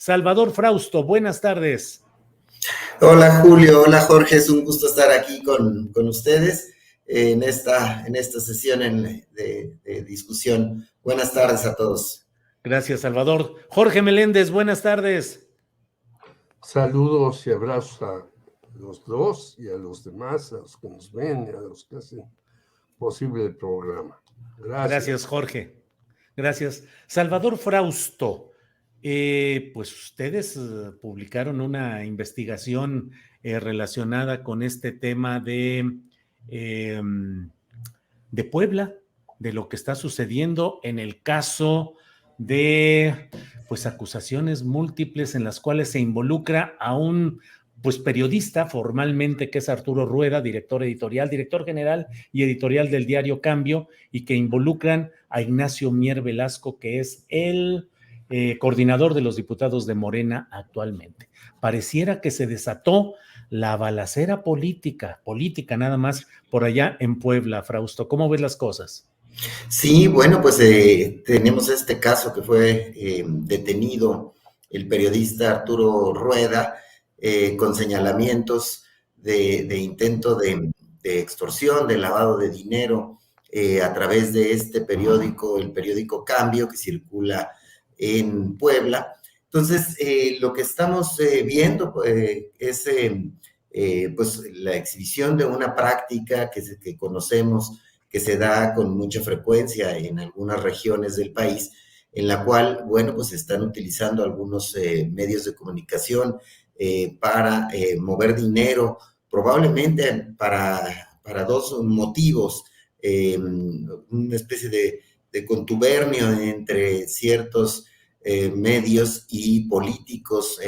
Salvador Frausto, buenas tardes. Hola Julio, hola Jorge, es un gusto estar aquí con ustedes en esta sesión de discusión. Buenas tardes a todos. Gracias, Salvador. Jorge Meléndez, buenas tardes. Saludos y abrazos a los dos y a los demás, a los que nos ven y a los que hacen posible el programa. Gracias, Jorge. Gracias. Salvador Frausto, pues ustedes publicaron una investigación relacionada con este tema de Puebla, de lo que está sucediendo en el caso de pues acusaciones múltiples en las cuales se involucra a un pues periodista formalmente que es Arturo Rueda, director editorial, director general y editorial del diario Cambio, y que involucran a Ignacio Mier Velasco, que es el coordinador de los diputados de Morena actualmente. Pareciera que se desató la balacera política nada más por allá en Puebla, Frausto. ¿Cómo ves las cosas? Sí, bueno, pues tenemos este caso que fue detenido el periodista Arturo Rueda con señalamientos de intento de extorsión, de lavado de dinero a través de este periódico, el periódico Cambio, que circula en Puebla. Entonces, lo que estamos viendo es pues la exhibición de una práctica que conocemos, que se da con mucha frecuencia en algunas regiones del país, en la cual, bueno, pues se están utilizando algunos medios de comunicación para mover dinero, probablemente para dos motivos, una especie de contubernio entre ciertos medios y políticos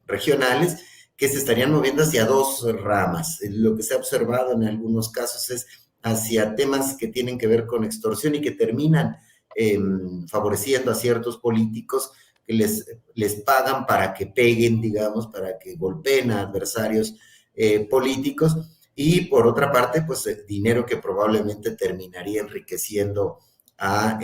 regionales que se estarían moviendo hacia dos ramas. Lo que se ha observado en algunos casos es hacia temas que tienen que ver con extorsión y que terminan favoreciendo a ciertos políticos que les pagan para que peguen, digamos, para que golpeen a adversarios políticos, y por otra parte, pues dinero que probablemente terminaría enriqueciendo a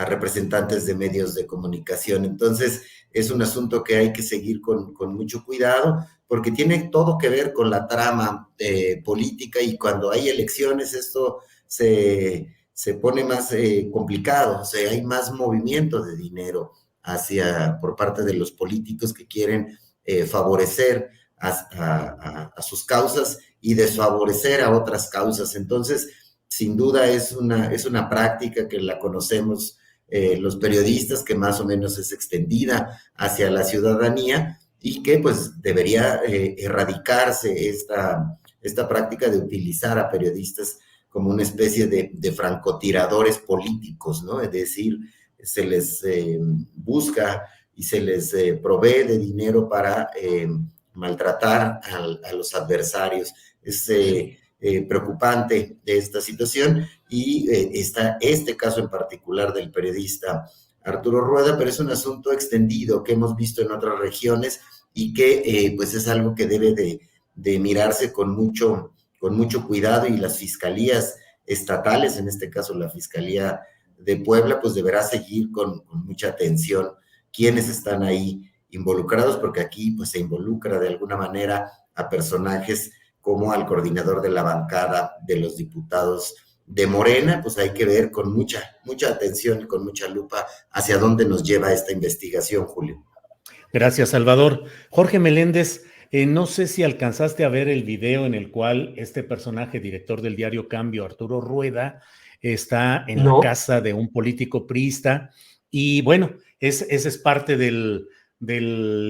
representantes de medios de comunicación. Entonces, es un asunto que hay que seguir con mucho cuidado, porque tiene todo que ver con la trama política, y cuando hay elecciones esto se pone más complicado, o sea, hay más movimiento de dinero por parte de los políticos que quieren favorecer a sus causas y desfavorecer a otras causas. Entonces, sin duda es una práctica que la conocemos los periodistas, que más o menos es extendida hacia la ciudadanía, y que pues debería erradicarse esta práctica de utilizar a periodistas como una especie de francotiradores políticos, ¿no? Es decir, se les busca y se les provee de dinero para maltratar a los adversarios. Es preocupante esta situación, y está este caso en particular del periodista Arturo Rueda, pero es un asunto extendido que hemos visto en otras regiones y que pues es algo que debe de mirarse con mucho cuidado, y las fiscalías estatales, en este caso la Fiscalía de Puebla, pues deberá seguir con mucha atención quiénes están ahí involucrados, porque aquí pues se involucra de alguna manera a personajes como al coordinador de la bancada de los diputados de Morena. Pues hay que ver con mucha atención y con mucha lupa hacia dónde nos lleva esta investigación, Julio. Gracias, Salvador. Jorge Meléndez, no sé si alcanzaste a ver el video en el cual este personaje, director del diario Cambio, Arturo Rueda, está en la casa de un político priista, y bueno, ese es parte del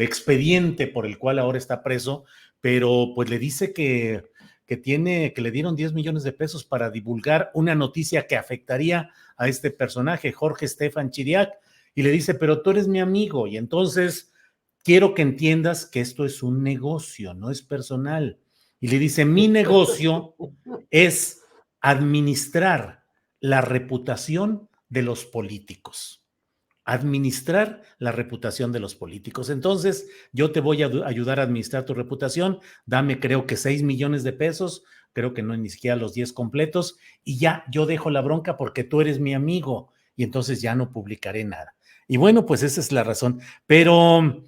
expediente por el cual ahora está preso, pero pues le dice que le dieron 10 millones de pesos para divulgar una noticia que afectaría a este personaje, Jorge Estefan Chiriac, y le dice, pero tú eres mi amigo, y entonces quiero que entiendas que esto es un negocio, no es personal. Y le dice, mi negocio es administrar la reputación de los políticos. Administrar la reputación de los políticos. Entonces, yo te voy a ayudar a administrar tu reputación, dame creo que 6 millones de pesos, creo que no ni siquiera los 10 completos, y ya yo dejo la bronca porque tú eres mi amigo, y entonces ya no publicaré nada. Y bueno, pues esa es la razón. Pero,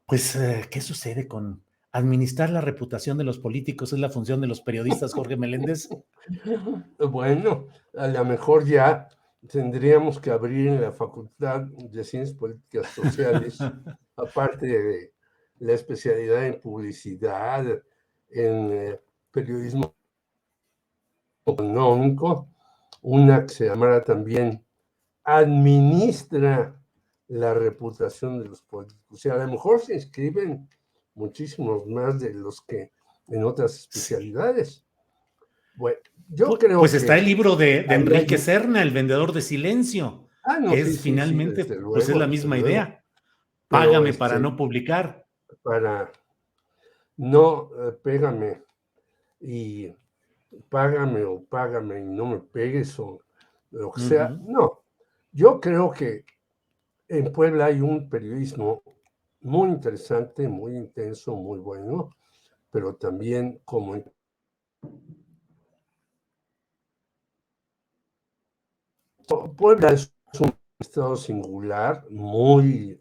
pues, ¿qué sucede con administrar la reputación de los políticos? ¿Es la función de los periodistas, Jorge Meléndez? Bueno, a lo mejor ya tendríamos que abrir en la Facultad de Ciencias Políticas Sociales, aparte de la especialidad en publicidad, en periodismo económico, una que se llamara también administra la reputación de los políticos. Y a lo mejor se inscriben muchísimos más de los que en otras especialidades. Bueno, yo creo Pues que está el libro de Enrique hay... Serna, El vendedor de silencio, no, que sí, es sí, sí, finalmente, desde pues es luego, la desde misma luego. idea. Pero Págame para no publicar. para no, pégame y págame y no me pegues o lo que sea. No, yo creo que en Puebla hay un periodismo muy interesante, muy intenso, muy bueno, pero también como en Puebla es un estado singular, muy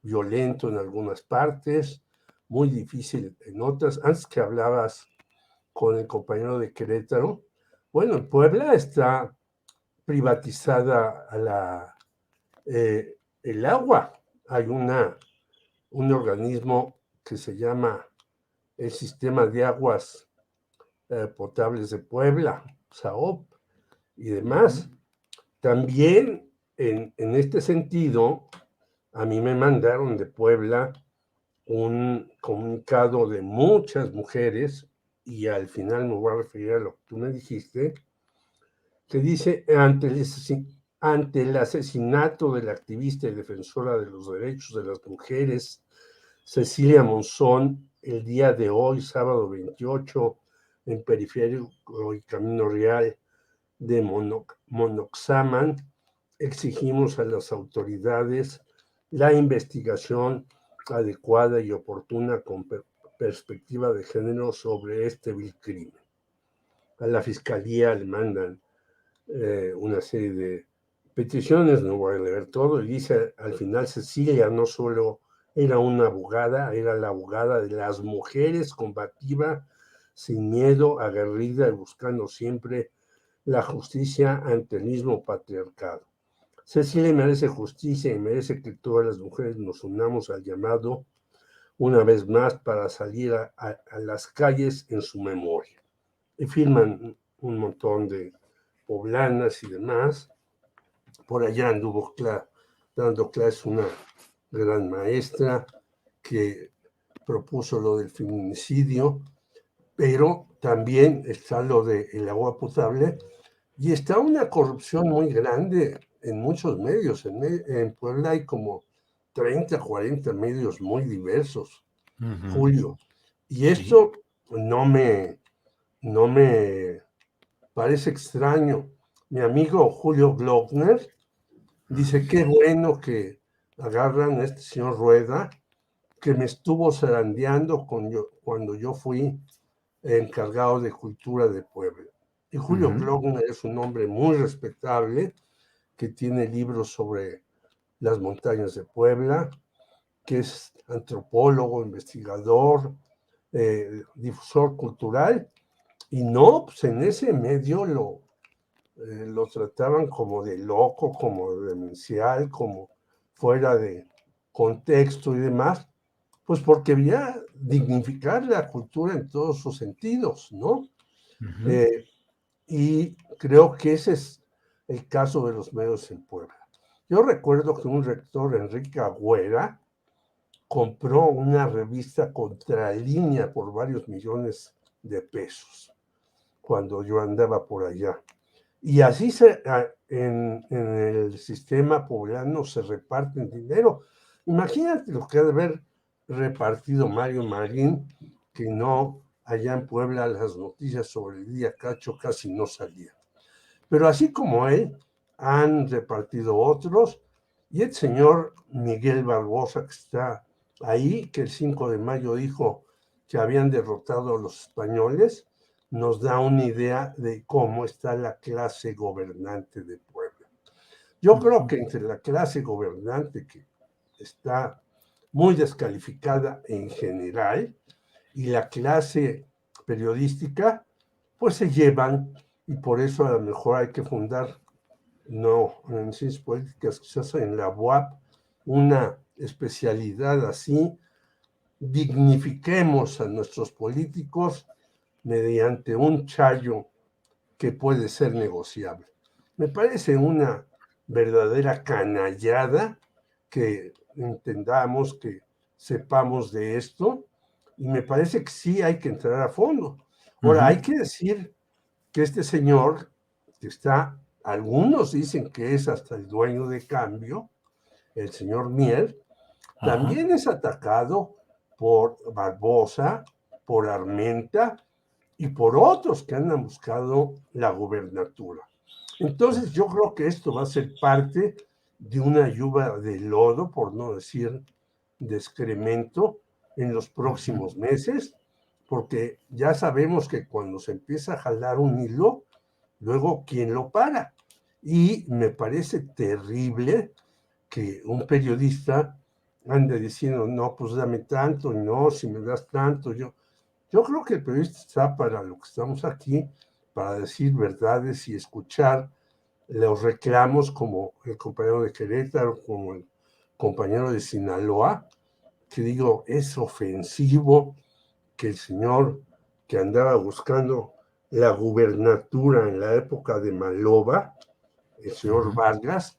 violento en algunas partes, muy difícil en otras. Antes que hablabas con el compañero de Querétaro, bueno, en Puebla está privatizada el agua. Hay un organismo que se llama el Sistema de Aguas Potables de Puebla, SAOP, y demás. También en este sentido, a mí me mandaron de Puebla un comunicado de muchas mujeres, y al final me voy a referir a lo que tú me dijiste, que dice, ante el asesinato de la activista y defensora de los derechos de las mujeres, Cecilia Monzón, el día de hoy, sábado 28, en Periférico y Camino Real de Monoxaman, exigimos a las autoridades la investigación adecuada y oportuna con perspectiva de género sobre este vil crimen. A la Fiscalía le mandan una serie de peticiones, no voy a leer todo, y dice al final Cecilia no solo era una abogada, era la abogada de las mujeres, combativa, sin miedo, aguerrida y buscando siempre la justicia ante el mismo patriarcado. Cecilia merece justicia y merece que todas las mujeres nos unamos al llamado una vez más para salir a las calles en su memoria. Y firman un montón de poblanas y demás. Por allá anduvo dando clases una gran maestra que propuso lo del feminicidio, pero también está lo del agua potable y está una corrupción muy grande en muchos medios. En Puebla hay como 30, 40 medios muy diversos, Julio. Y esto no me parece extraño. Mi amigo Julio Glockner dice, qué bueno que agarran a este señor Rueda, que me estuvo zarandeando cuando yo fui encargado de cultura de Puebla. Y Julio Glockner es un hombre muy respetable, que tiene libros sobre las montañas de Puebla, que es antropólogo, investigador, difusor cultural, y no, pues en ese medio lo trataban como de loco, como demencial, como fuera de contexto y demás, pues porque había dignificar la cultura en todos sus sentidos, ¿no? Y creo que ese es el caso de los medios en Puebla. Yo recuerdo que un rector, Enrique Agüera, compró una revista Contralínea por varios millones de pesos cuando yo andaba por allá. Y así en el sistema poblano se reparten dinero. Imagínate lo que ha de haber repartido Mario Marín, que no, allá en Puebla las noticias sobre el día Cacho casi no salían. Pero así como él, han repartido otros, y el señor Miguel Barbosa, que está ahí, que el 5 de mayo dijo que habían derrotado a los españoles, nos da una idea de cómo está la clase gobernante de Puebla. Yo creo que entre la clase gobernante, que está muy descalificada en general, y la clase periodística, pues se llevan, y por eso a lo mejor hay que fundar, no en ciencias políticas, quizás en la UAP, una especialidad así, dignifiquemos a nuestros políticos mediante un chayo que puede ser negociable. Me parece una verdadera canallada que entendamos, que sepamos de esto, y me parece que sí hay que entrar a fondo. Ahora, hay que decir que este señor, que está, algunos dicen que es hasta el dueño de Cambio, el señor Mier, también es atacado por Barbosa, por Armenta y por otros que han buscado la gubernatura. Entonces yo creo que esto va a ser parte de una lluvia de lodo, por no decir de excremento, en los próximos meses, porque ya sabemos que cuando se empieza a jalar un hilo, luego ¿quién lo para? Y me parece terrible que un periodista ande diciendo, no, pues dame tanto, y no, si me das tanto, yo creo que el periodista está para lo que estamos aquí, para decir verdades y escuchar los reclamos, como el compañero de Querétaro, como el compañero de Sinaloa, que digo, es ofensivo que el señor que andaba buscando la gubernatura en la época de Maloba, el señor Vargas,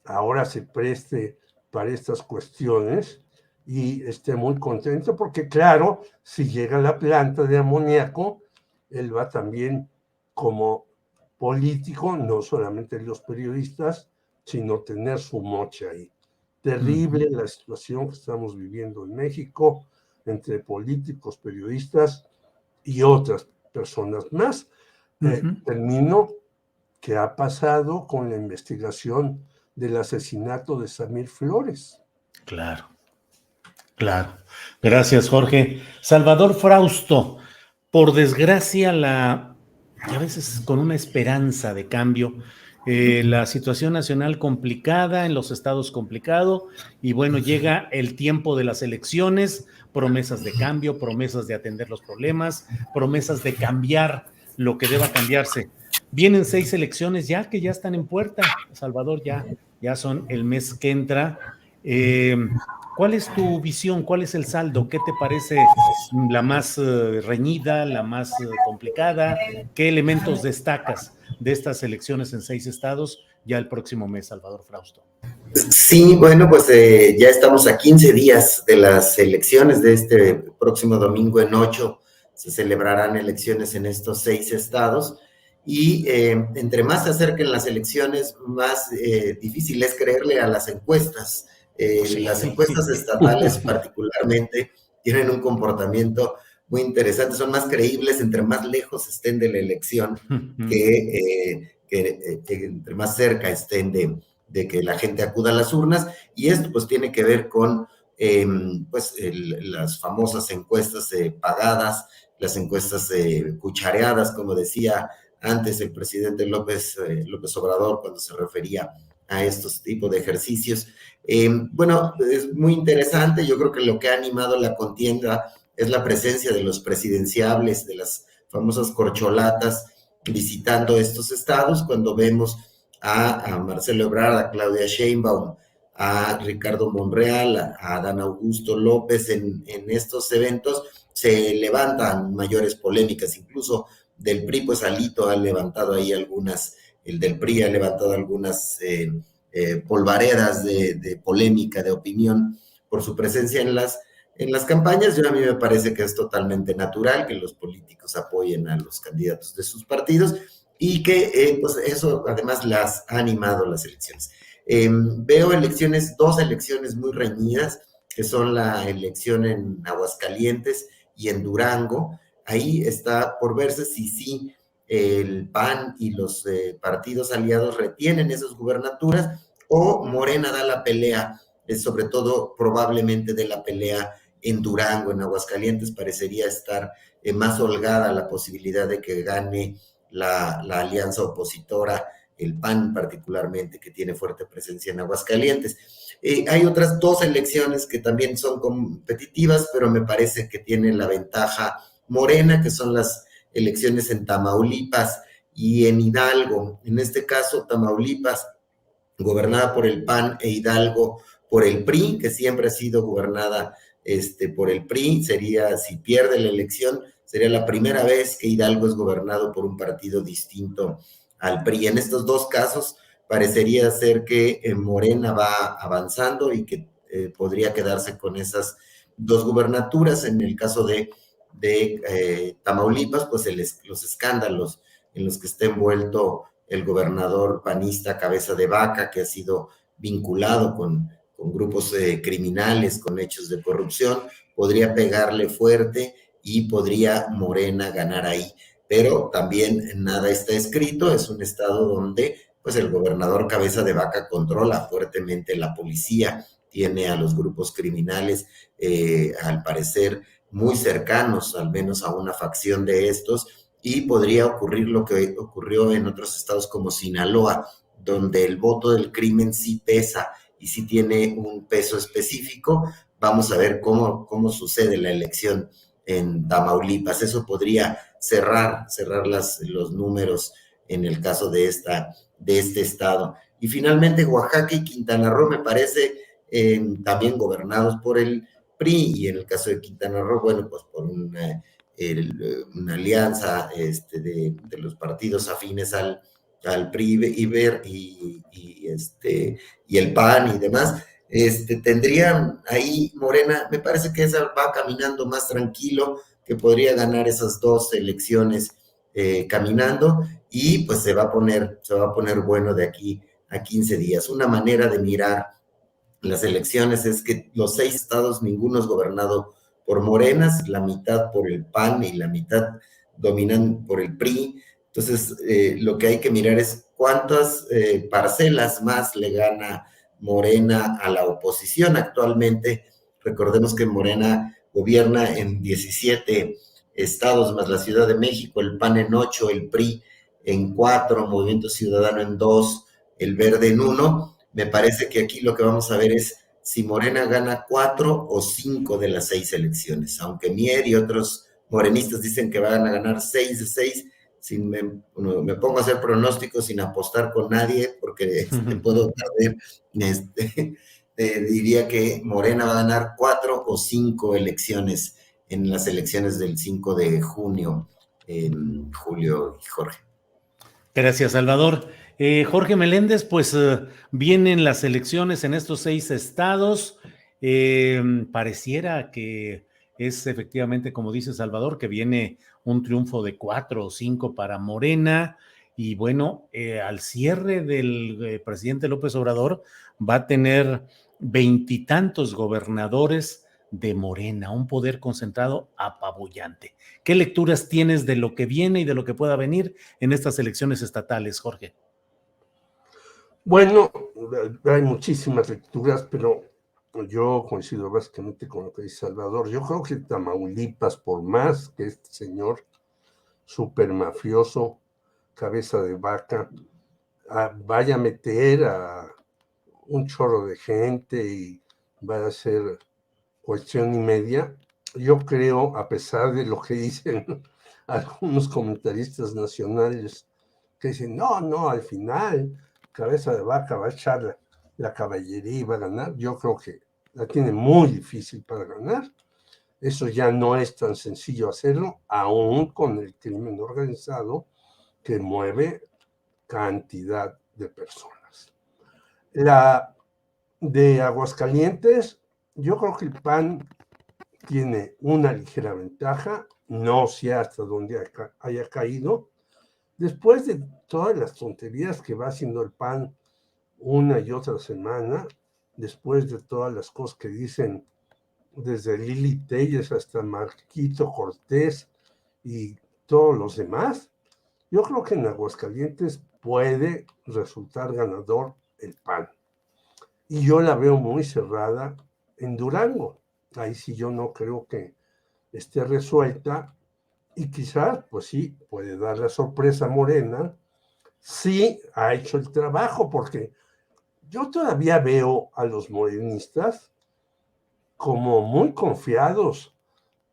ahora se preste para estas cuestiones y esté muy contento porque, claro, si llega la planta de amoníaco, él va también como político, no solamente los periodistas, sino tener su mocha ahí. Terrible la situación que estamos viviendo en México entre políticos, periodistas y otras personas más. Termino, ¿qué ha pasado con la investigación del asesinato de Samir Flores? Claro, claro. Gracias, Jorge. Salvador Frausto, por desgracia, y a veces con una esperanza de cambio, la situación nacional complicada, en los estados complicado, y bueno, llega el tiempo de las elecciones, promesas de cambio, promesas de atender los problemas, promesas de cambiar lo que deba cambiarse. Vienen 6 elecciones ya que ya están en puerta, Salvador, ya son el mes que entra. ¿Cuál es tu visión? ¿Cuál es el saldo? ¿Qué te parece la más reñida, la más complicada? ¿Qué elementos destacas de estas elecciones en 6 estados ya el próximo mes, Salvador Frausto? Sí, bueno, pues ya estamos a 15 días de las elecciones de este próximo domingo en 8. Se celebrarán elecciones en estos 6 estados y entre más se acerquen las elecciones, más difícil es creerle a las encuestas. Sí. Las encuestas estatales particularmente tienen un comportamiento muy interesante, son más creíbles entre más lejos estén de la elección que entre más cerca estén de que la gente acuda a las urnas, y esto pues tiene que ver con las famosas encuestas pagadas, las encuestas cuchareadas, como decía antes el presidente López Obrador cuando se refería a estos tipos de ejercicios. Bueno, es muy interesante. Yo creo que lo que ha animado la contienda es la presencia de los presidenciables, de las famosas corcholatas, visitando estos estados. Cuando vemos a Marcelo Ebrard, a Claudia Sheinbaum, a Ricardo Monreal, a Adán Augusto López en estos eventos, se levantan mayores polémicas. Incluso del PRI, pues Alito ha levantado ahí algunas, el del PRI ha levantado algunas polvaredas de polémica, de opinión, por su presencia en las campañas. A mí me parece que es totalmente natural que los políticos apoyen a los candidatos de sus partidos y que pues eso además las ha animado las elecciones. Veo dos elecciones muy reñidas, que son la elección en Aguascalientes y en Durango. Ahí está por verse si sí el PAN y los partidos aliados retienen esas gubernaturas o Morena da la pelea, sobre todo probablemente de la pelea en Durango. En Aguascalientes parecería estar más holgada la posibilidad de que gane la alianza opositora el PAN particularmente, que tiene fuerte presencia en Aguascalientes. Hay otras 2 elecciones que también son competitivas, pero me parece que tiene la ventaja Morena, que son las elecciones en Tamaulipas y en Hidalgo. En este caso, Tamaulipas, gobernada por el PAN, e Hidalgo por el PRI, que siempre ha sido gobernada por el PRI. Sería, si pierde la elección, sería la primera vez que Hidalgo es gobernado por un partido distinto al PRI. En estos 2 casos, parecería ser que Morena va avanzando y que podría quedarse con esas 2 gubernaturas. En el caso de Tamaulipas, pues los escándalos en los que está envuelto el gobernador panista Cabeza de Vaca, que ha sido vinculado con grupos criminales, con hechos de corrupción, podría pegarle fuerte y podría Morena ganar ahí. Pero también nada está escrito, es un estado donde pues el gobernador Cabeza de Vaca controla fuertemente la policía, tiene a los grupos criminales, al parecer, muy cercanos, al menos a una facción de estos, y podría ocurrir lo que ocurrió en otros estados como Sinaloa, donde el voto del crimen sí pesa y sí tiene un peso específico. Vamos a ver cómo sucede la elección en Tamaulipas. Eso podría cerrar los números en el caso de este estado. Y finalmente Oaxaca y Quintana Roo me parece también gobernados por el PRI, y en el caso de Quintana Roo, bueno, pues por una alianza de los partidos afines al PRI y el PAN y demás. Tendrían ahí Morena, me parece que esa va caminando más tranquilo, que podría ganar esas 2 elecciones caminando, y pues se va a poner bueno de aquí a 15 días. Una manera de mirar las elecciones es que los 6 estados, ninguno es gobernado por Morenas, la mitad por el PAN y la mitad dominan por el PRI. Entonces, lo que hay que mirar es cuántas parcelas más le gana Morena a la oposición. Actualmente, recordemos que Morena gobierna en 17 estados más la Ciudad de México, el PAN en 8, el PRI en 4, Movimiento Ciudadano en 2, el Verde en 1. Me parece que aquí lo que vamos a ver es si Morena gana 4 o 5 de las 6 elecciones, aunque Mier y otros morenistas dicen que van a ganar 6 de 6. Me pongo a hacer pronósticos sin apostar con nadie, porque puedo perder. Diría que Morena va a ganar 4 o 5 elecciones en las elecciones del 5 de junio, Julio y Jorge. Gracias, Salvador. Jorge Meléndez, pues vienen las elecciones en estos 6 estados. Pareciera que es efectivamente, como dice Salvador, que viene un triunfo de 4 o 5 para Morena. Y bueno, al cierre del presidente López Obrador va a tener 20 y tantos gobernadores de Morena, un poder concentrado apabullante. ¿Qué lecturas tienes de lo que viene y de lo que pueda venir en estas elecciones estatales, Jorge? Bueno, hay muchísimas lecturas, pero yo coincido básicamente con lo que dice Salvador. Yo creo que Tamaulipas, por más que este señor super mafioso, Cabeza de Vaca, vaya a meter a un chorro de gente y va a ser cuestión y media, yo creo, a pesar de lo que dicen algunos comentaristas nacionales, que dicen, no, al final Cabeza de Vaca va a echar la caballería y va a ganar, yo creo que la tiene muy difícil para ganar. Eso ya no es tan sencillo hacerlo, aún con el crimen organizado que mueve cantidad de personas. La de Aguascalientes, yo creo que el PAN tiene una ligera ventaja, no sé hasta dónde haya caído. Después de todas las tonterías que va haciendo el PAN una y otra semana, después de todas las cosas que dicen desde Lili Telles hasta Marquito Cortés y todos los demás, yo creo que en Aguascalientes puede resultar ganador el PAN. Y yo la veo muy cerrada en Durango. Ahí sí yo no creo que esté resuelta, y quizás, pues sí, puede dar la sorpresa a Morena, sí ha hecho el trabajo, porque yo todavía veo a los morenistas como muy confiados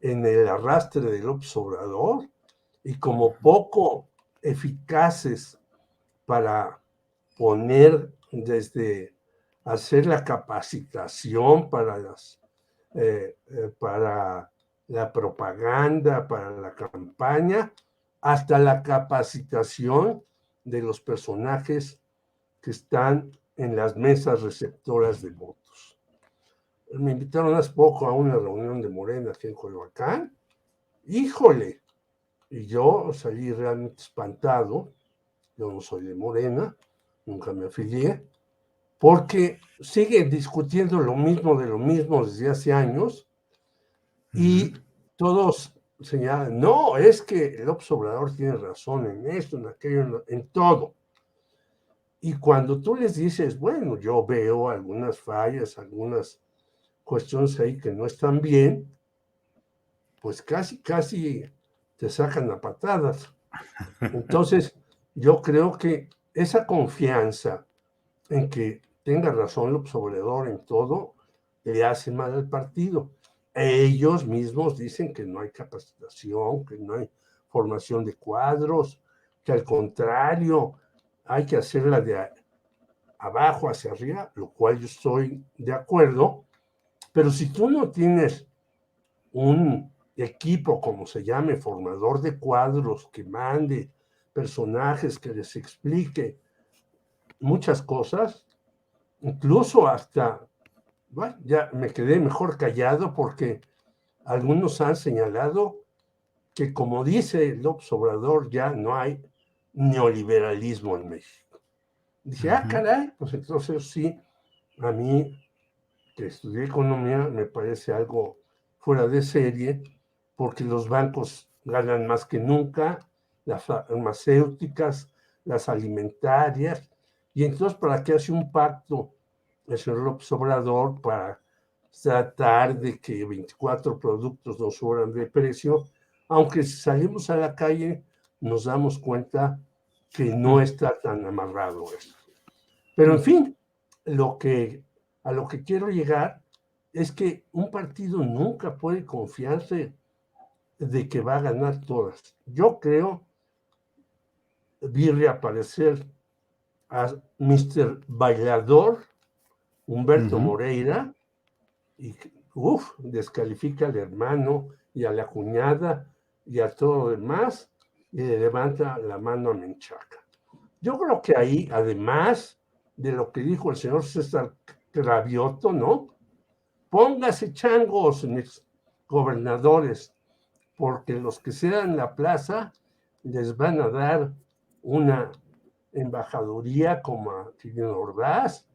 en el arrastre del López Obrador y como poco eficaces para poner desde hacer la capacitación para la propaganda, para la campaña, hasta la capacitación de los personajes que están en las mesas receptoras de votos. Me invitaron hace poco a una reunión de Morena aquí en Coyoacán. ¡Híjole! Y yo salí realmente espantado. Yo no soy de Morena, nunca me afilié, porque siguen discutiendo lo mismo de lo mismo desde hace años y todos señalan, no, es que López Obrador tiene razón en esto, en aquello, en todo. Y cuando tú les dices, bueno, yo veo algunas fallas, algunas cuestiones ahí que no están bien, pues casi te sacan a patadas. Entonces, yo creo que esa confianza en que tenga razón López Obrador en todo, le hace mal al partido. Ellos mismos dicen que no hay capacitación, que no hay formación de cuadros, que al contrario, hay que hacerla de abajo hacia arriba, lo cual yo estoy de acuerdo, pero si tú no tienes un equipo, como se llame, formador de cuadros, que mande personajes, que les explique muchas cosas, incluso hasta, bueno, ya me quedé mejor callado porque algunos han señalado que, como dice López Obrador, ya no hay neoliberalismo en México. Dije, caray, pues entonces sí, a mí, que estudié economía, me parece algo fuera de serie, porque los bancos ganan más que nunca, las farmacéuticas, las alimentarias, y entonces, ¿para qué hace un pacto el señor López Obrador para tratar de que 24 productos no suban de precio? Aunque si salimos a la calle nos damos cuenta que no está tan amarrado esto. Pero en fin, a lo que quiero llegar es que un partido nunca puede confiarse de que va a ganar todas. Yo creo, vi reaparecer a Mr. Bailador, Humberto Moreira, y descalifica al hermano y a la cuñada y a todo lo demás, y le levanta la mano a Menchaca. Yo creo que ahí, además de lo que dijo el señor César Cravioto, ¿no? Póngase changos, mis gobernadores, porque los que sean en la plaza les van a dar una embajaduría como a Quirino Ordaz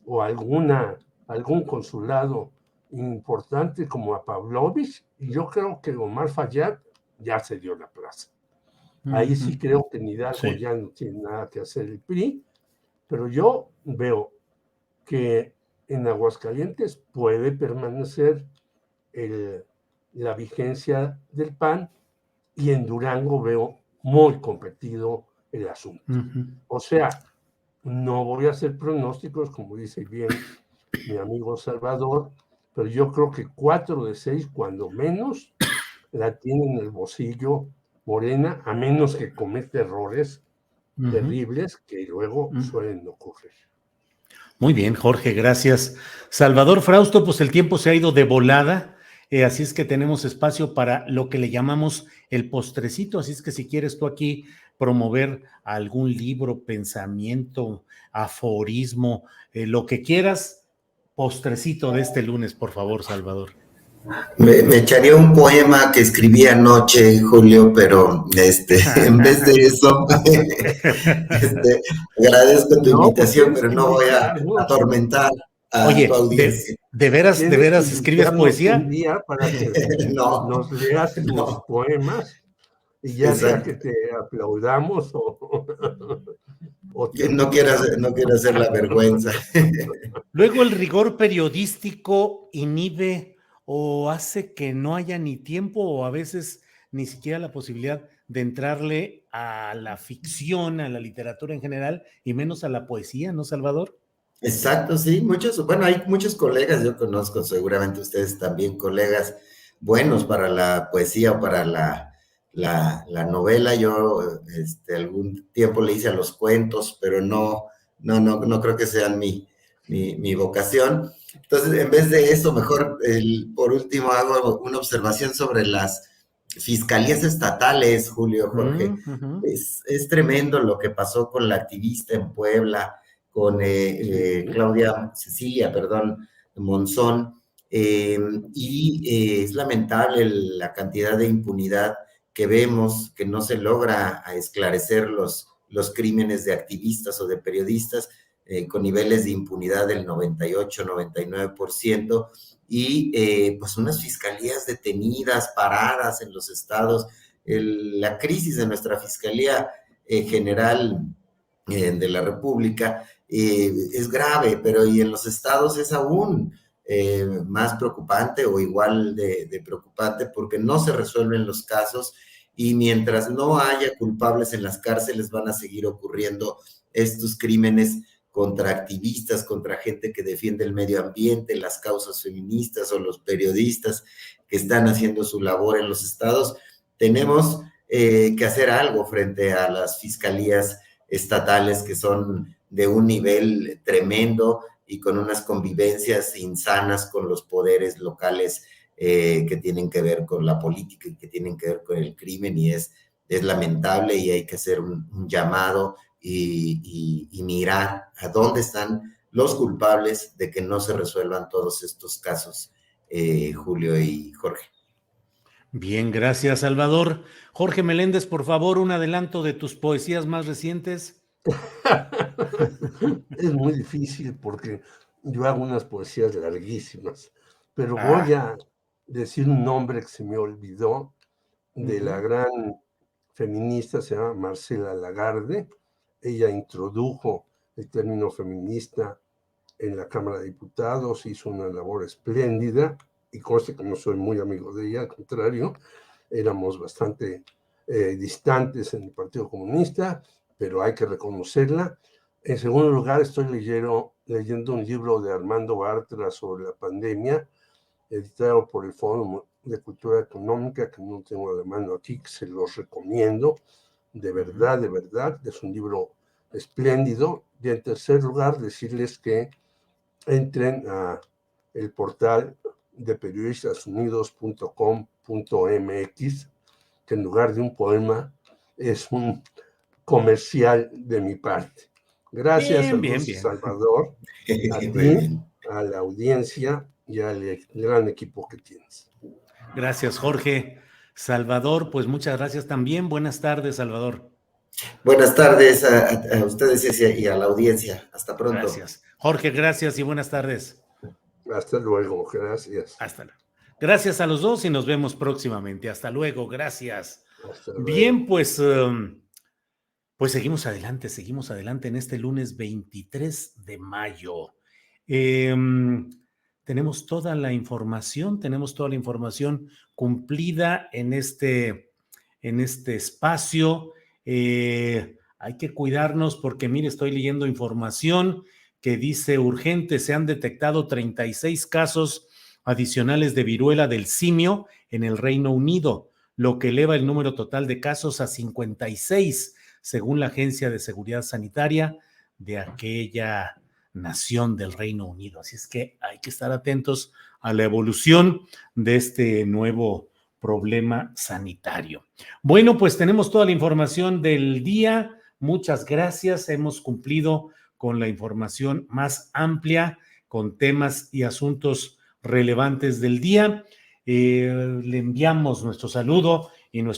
o algún consulado importante como a Pavlovich, y yo creo que Omar Fayad ya se dio la plaza. Ahí sí creo que en Hidalgo ya no tiene nada que hacer el PRI, pero yo veo que en Aguascalientes puede permanecer la vigencia del PAN, y en Durango veo muy competido el asunto. O sea, no voy a hacer pronósticos, como dice bien mi amigo Salvador, pero yo creo que 4 de 6, cuando menos, la tiene en el bolsillo Morena, a menos que cometa errores terribles que luego suelen ocurrir. Muy bien, Jorge, gracias. Salvador Frausto, pues el tiempo se ha ido de volada, así es que tenemos espacio para lo que le llamamos el postrecito, así es que si quieres tú aquí promover algún libro, pensamiento, aforismo, lo que quieras, postrecito de este lunes, por favor, Salvador. Me echaría un poema que escribí anoche, Julio, pero en vez de eso, agradezco tu invitación, pero no voy a atormentar a tu audiencia. ¿De veras escribes poesía? Un día para que nos leas tus poemas y ya sea que te aplaudamos o no quiero hacer la vergüenza. Luego el rigor periodístico inhibe o hace que no haya ni tiempo o a veces ni siquiera la posibilidad de entrarle a la ficción, a la literatura en general, y menos a la poesía, ¿no, Salvador? Exacto, sí, bueno, hay muchos colegas, yo conozco, seguramente ustedes también, colegas buenos para la poesía o para la novela. Yo algún tiempo le hice a los cuentos, pero no creo que sean mi vocación. Entonces, en vez de eso, mejor, por último, hago una observación sobre las fiscalías estatales, Julio, Jorge. Es tremendo lo que pasó con la activista en Puebla, con Cecilia, perdón, Monzón, y es lamentable la cantidad de impunidad que vemos, que no se logra esclarecer los crímenes de activistas o de periodistas, con niveles de impunidad del 98, 99%, y pues unas fiscalías detenidas, paradas en los estados. La crisis de nuestra Fiscalía General de la República es grave, pero y en los estados es aún más preocupante o igual de preocupante, porque no se resuelven los casos, y mientras no haya culpables en las cárceles van a seguir ocurriendo estos crímenes contra activistas, contra gente que defiende el medio ambiente, las causas feministas o los periodistas que están haciendo su labor en los estados. Tenemos que hacer algo frente a las fiscalías estatales, que son de un nivel tremendo y con unas convivencias insanas con los poderes locales que tienen que ver con la política y que tienen que ver con el crimen, y es lamentable, y hay que hacer un llamado y mirar a dónde están los culpables de que no se resuelvan todos estos casos, Julio y Jorge. Bien, gracias, Salvador. Jorge Meléndez, por favor, un adelanto de tus poesías más recientes. Es muy difícil porque yo hago unas poesías larguísimas, pero voy a decir un nombre que se me olvidó, de la gran feminista, se llama Marcela Lagarde. Ella introdujo el término feminista en la Cámara de Diputados, hizo una labor espléndida, y conste que no soy muy amigo de ella, al contrario, éramos bastante distantes en el Partido Comunista, pero hay que reconocerla. En segundo lugar, estoy leyendo un libro de Armando Bartra sobre la pandemia, editado por el Fórum de Cultura Económica, que no tengo a la mano aquí, que se los recomiendo, de verdad, es un libro espléndido. Y en tercer lugar, decirles que entren a el portal de periodistasunidos.com.mx, que en lugar de un poema es un comercial de mi parte. Gracias a Salvador, a ti, a la audiencia y al gran equipo que tienes. Gracias, Jorge. Salvador, pues muchas gracias también. Buenas tardes, Salvador. Buenas tardes a ustedes y a la audiencia. Hasta pronto. Gracias. Jorge, gracias y buenas tardes. Hasta luego, gracias. Hasta luego. Gracias a los dos y nos vemos próximamente. Hasta luego, gracias. Hasta luego. Bien, pues seguimos adelante en este lunes 23 de mayo. Tenemos toda la información cumplida en este espacio. Hay que cuidarnos porque, mire, estoy leyendo información que dice: urgente, se han detectado 36 casos adicionales de viruela del simio en el Reino Unido, lo que eleva el número total de casos a 56, según la Agencia de Seguridad Sanitaria de aquella nación del Reino Unido. Así es que hay que estar atentos a la evolución de este nuevo problema sanitario. Bueno, pues tenemos toda la información del día. Muchas gracias. Hemos cumplido con la información más amplia, con temas y asuntos relevantes del día. Le enviamos nuestro saludo y nuestro